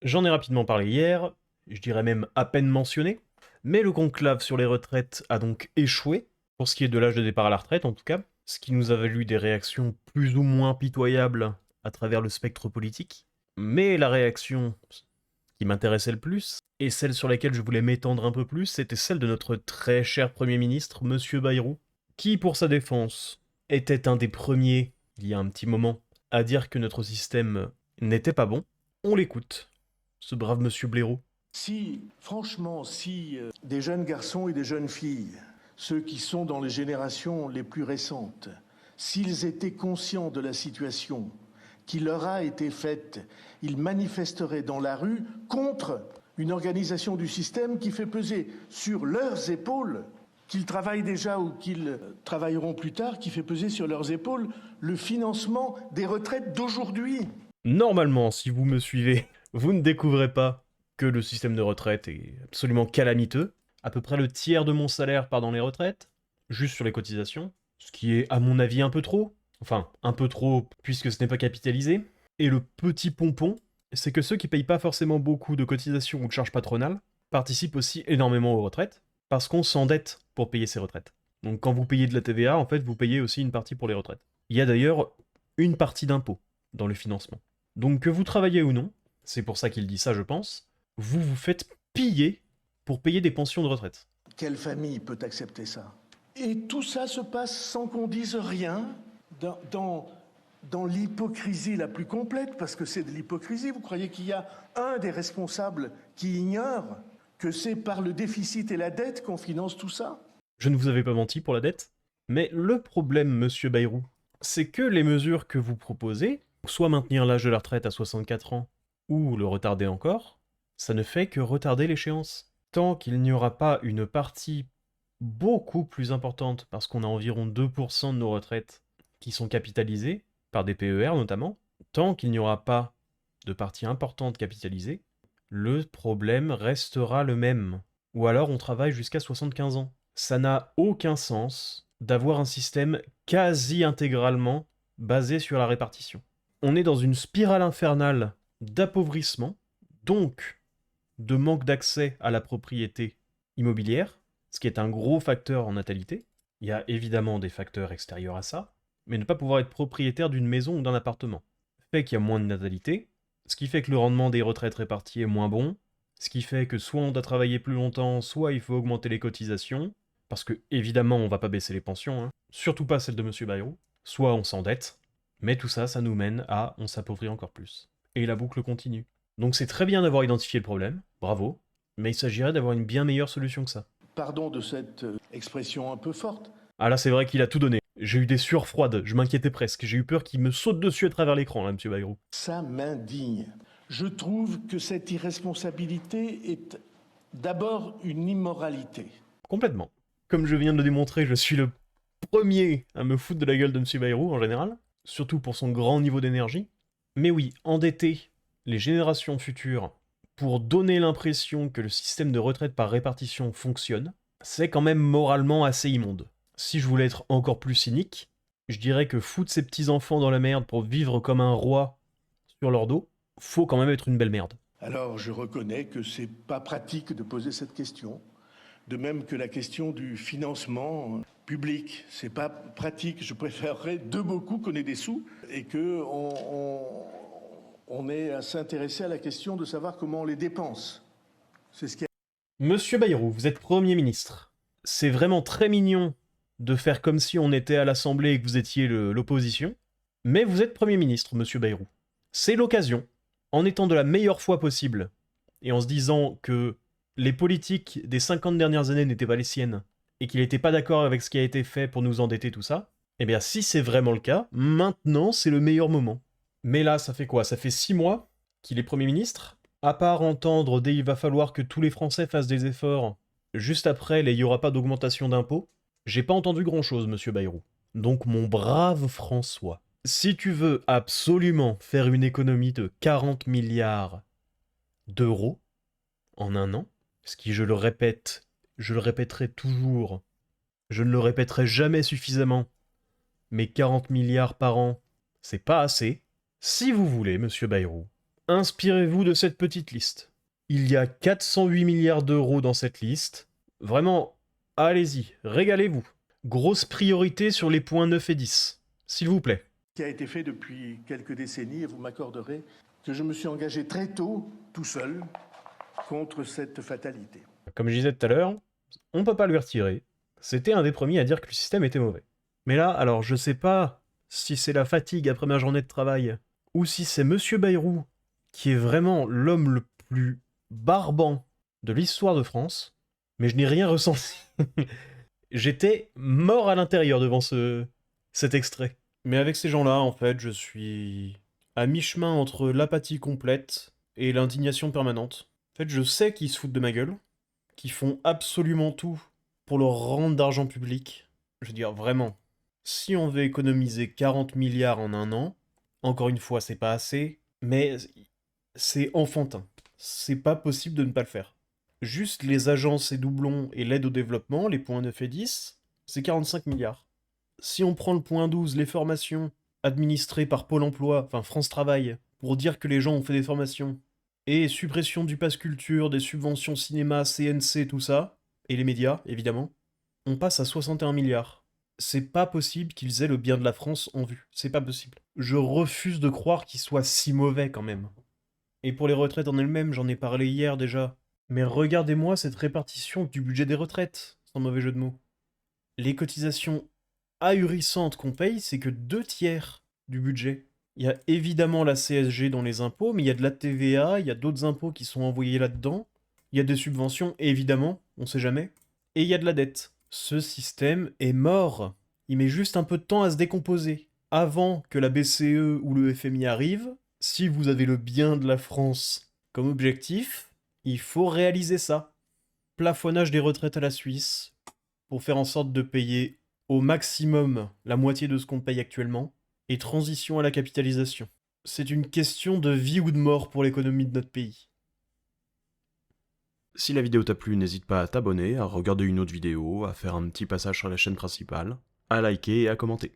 J'en ai rapidement parlé hier, je dirais même à peine mentionné, mais le conclave sur les retraites a donc échoué, pour ce qui est de l'âge de départ à la retraite en tout cas, ce qui nous a valu des réactions plus ou moins pitoyables à travers le spectre politique. Mais la réaction qui m'intéressait le plus, et celle sur laquelle je voulais m'étendre un peu plus, c'était celle de notre très cher Premier ministre, Monsieur Bayrou, qui, pour sa défense, était un des premiers, il y a un petit moment, à dire que notre système n'était pas bon. On l'écoute, ce brave Monsieur Blaireau. Si, franchement, si des jeunes garçons et des jeunes filles, ceux qui sont dans les générations les plus récentes, s'ils étaient conscients de la situation qui leur a été faite, ils manifesteraient dans la rue contre une organisation du système qui fait peser sur leurs épaules, qu'ils travaillent déjà ou qu'ils travailleront plus tard, qui fait peser sur leurs épaules le financement des retraites d'aujourd'hui. Normalement, si vous me suivez, vous ne découvrez pas que le système de retraite est absolument calamiteux. À peu près le tiers de mon salaire part dans les retraites, juste sur les cotisations, ce qui est à mon avis un peu trop. Enfin, un peu trop puisque ce n'est pas capitalisé. Et le petit pompon, c'est que ceux qui payent pas forcément beaucoup de cotisations ou de charges patronales participent aussi énormément aux retraites, parce qu'on s'endette pour payer ses retraites. Donc quand vous payez de la TVA, en fait, vous payez aussi une partie pour les retraites. Il y a d'ailleurs une partie d'impôt dans le financement. Donc que vous travaillez ou non, c'est pour ça qu'il dit ça je pense, vous vous faites piller pour payer des pensions de retraite. Quelle famille peut accepter ça? Et tout ça se passe sans qu'on dise rien dans l'hypocrisie la plus complète, parce que c'est de l'hypocrisie. Vous croyez qu'il y a un des responsables qui ignore que c'est par le déficit et la dette qu'on finance tout ça? Je ne vous avais pas menti pour la dette, mais le problème, monsieur Bayrou, c'est que les mesures que vous proposez, soit maintenir l'âge de la retraite à 64 ans, ou le retarder encore, ça ne fait que retarder l'échéance. Tant qu'il n'y aura pas une partie beaucoup plus importante, parce qu'on a environ 2% de nos retraites qui sont capitalisées, par des PER notamment, tant qu'il n'y aura pas de partie importante capitalisée, le problème restera le même. Ou alors on travaille jusqu'à 75 ans. Ça n'a aucun sens d'avoir un système quasi intégralement basé sur la répartition. On est dans une spirale infernale d'appauvrissement, donc de manque d'accès à la propriété immobilière, ce qui est un gros facteur en natalité. Il y a évidemment des facteurs extérieurs à ça, mais ne pas pouvoir être propriétaire d'une maison ou d'un appartement fait qu'il y a moins de natalité, ce qui fait que le rendement des retraites réparties est moins bon, ce qui fait que soit on doit travailler plus longtemps, soit il faut augmenter les cotisations, parce que évidemment on va pas baisser les pensions, hein, surtout pas celles de Monsieur Bayrou, soit on s'endette, mais tout ça, ça nous mène à on s'appauvrit encore plus. Et la boucle continue. Donc c'est très bien d'avoir identifié le problème, bravo, mais il s'agirait d'avoir une bien meilleure solution que ça. Pardon de cette expression un peu forte. Ah là c'est vrai qu'il a tout donné. J'ai eu des sueurs froides, je m'inquiétais presque, j'ai eu peur qu'il me saute dessus à travers l'écran là, Monsieur Bayrou. Ça m'indigne. Je trouve que cette irresponsabilité est d'abord une immoralité. Complètement. Comme je viens de le démontrer, je suis le premier à me foutre de la gueule de M. Bayrou en général, surtout pour son grand niveau d'énergie. Mais oui, endetter les générations futures pour donner l'impression que le système de retraite par répartition fonctionne, c'est quand même moralement assez immonde. Si je voulais être encore plus cynique, je dirais que foutre ses petits-enfants dans la merde pour vivre comme un roi sur leur dos, faut quand même être une belle merde. Alors je reconnais que c'est pas pratique de poser cette question, de même que la question du financement public. C'est pas pratique. Je préférerais de beaucoup qu'on ait des sous et que on ait à s'intéresser à la question de savoir comment on les dépense. C'est ce qui Monsieur Bayrou, vous êtes Premier ministre. C'est vraiment très mignon de faire comme si on était à l'Assemblée et que vous étiez l'opposition, mais vous êtes Premier ministre, Monsieur Bayrou. C'est l'occasion, en étant de la meilleure foi possible, et en se disant que les politiques des 50 dernières années n'étaient pas les siennes, et qu'il n'était pas d'accord avec ce qui a été fait pour nous endetter tout ça, eh bien si c'est vraiment le cas, maintenant c'est le meilleur moment. Mais là, ça fait quoi? Ça fait 6 mois qu'il est Premier ministre. À part entendre dès il va falloir que tous les Français fassent des efforts, juste après les il y aura pas d'augmentation d'impôts, j'ai pas entendu grand chose, monsieur Bayrou. Donc mon brave François, si tu veux absolument faire une économie de 40 milliards d'euros en un an, ce qui, je le répète, je le répéterai toujours, je ne le répéterai jamais suffisamment, mais 40 milliards par an, c'est pas assez. Si vous voulez, monsieur Bayrou, Inspirez-vous de cette petite liste. Il y a 408 milliards d'euros dans cette liste. Vraiment, allez-y, régalez-vous. Grosse priorité sur les points 9 et 10, s'il vous plaît. Qui a été fait depuis quelques décennies, et vous m'accorderez que je me suis engagé très tôt, tout seul, contre cette fatalité. Comme je disais tout à l'heure, on peut pas lui retirer. C'était un des premiers à dire que le système était mauvais. Mais là, alors je sais pas si c'est la fatigue après ma journée de travail, ou si c'est Monsieur Bayrou, qui est vraiment l'homme le plus barbant de l'histoire de France, mais je n'ai rien ressenti. J'étais mort à l'intérieur devant cet extrait. Mais avec ces gens-là, en fait, je suis à mi-chemin entre l'apathie complète et l'indignation permanente. En fait, je sais qu'ils se foutent de ma gueule, qu'ils font absolument tout pour leur rendre d'argent public. Je veux dire, vraiment, si on veut économiser 40 milliards en un an, encore une fois, c'est pas assez, mais c'est enfantin. C'est pas possible de ne pas le faire. Juste les agences et doublons et l'aide au développement, les points 9 et 10, c'est 45 milliards. Si on prend le point 12, les formations administrées par Pôle emploi, enfin France Travail, pour dire que les gens ont fait des formations, et suppression du pass culture, des subventions cinéma, CNC, tout ça, et les médias, évidemment, on passe à 61 milliards. C'est pas possible qu'ils aient le bien de la France en vue. C'est pas possible. Je refuse de croire qu'ils soient si mauvais quand même. Et pour les retraites en elles-mêmes, j'en ai parlé hier déjà. Mais regardez-moi cette répartition du budget des retraites, sans mauvais jeu de mots. Les cotisations ahurissantes qu'on paye, c'est que 2 tiers du budget. Il y a évidemment la CSG dans les impôts, mais il y a de la TVA, il y a d'autres impôts qui sont envoyés là-dedans, il y a des subventions, évidemment, on sait jamais, et il y a de la dette. Ce système est mort. Il met juste un peu de temps à se décomposer. Avant que la BCE ou le FMI arrivent, si vous avez le bien de la France comme objectif, il faut réaliser ça. Plafonnage des retraites à la Suisse, pour faire en sorte de payer au maximum la moitié de ce qu'on paye actuellement, et transition à la capitalisation. C'est une question de vie ou de mort pour l'économie de notre pays. Si la vidéo t'a plu, n'hésite pas à t'abonner, à regarder une autre vidéo, à faire un petit passage sur la chaîne principale, à liker et à commenter.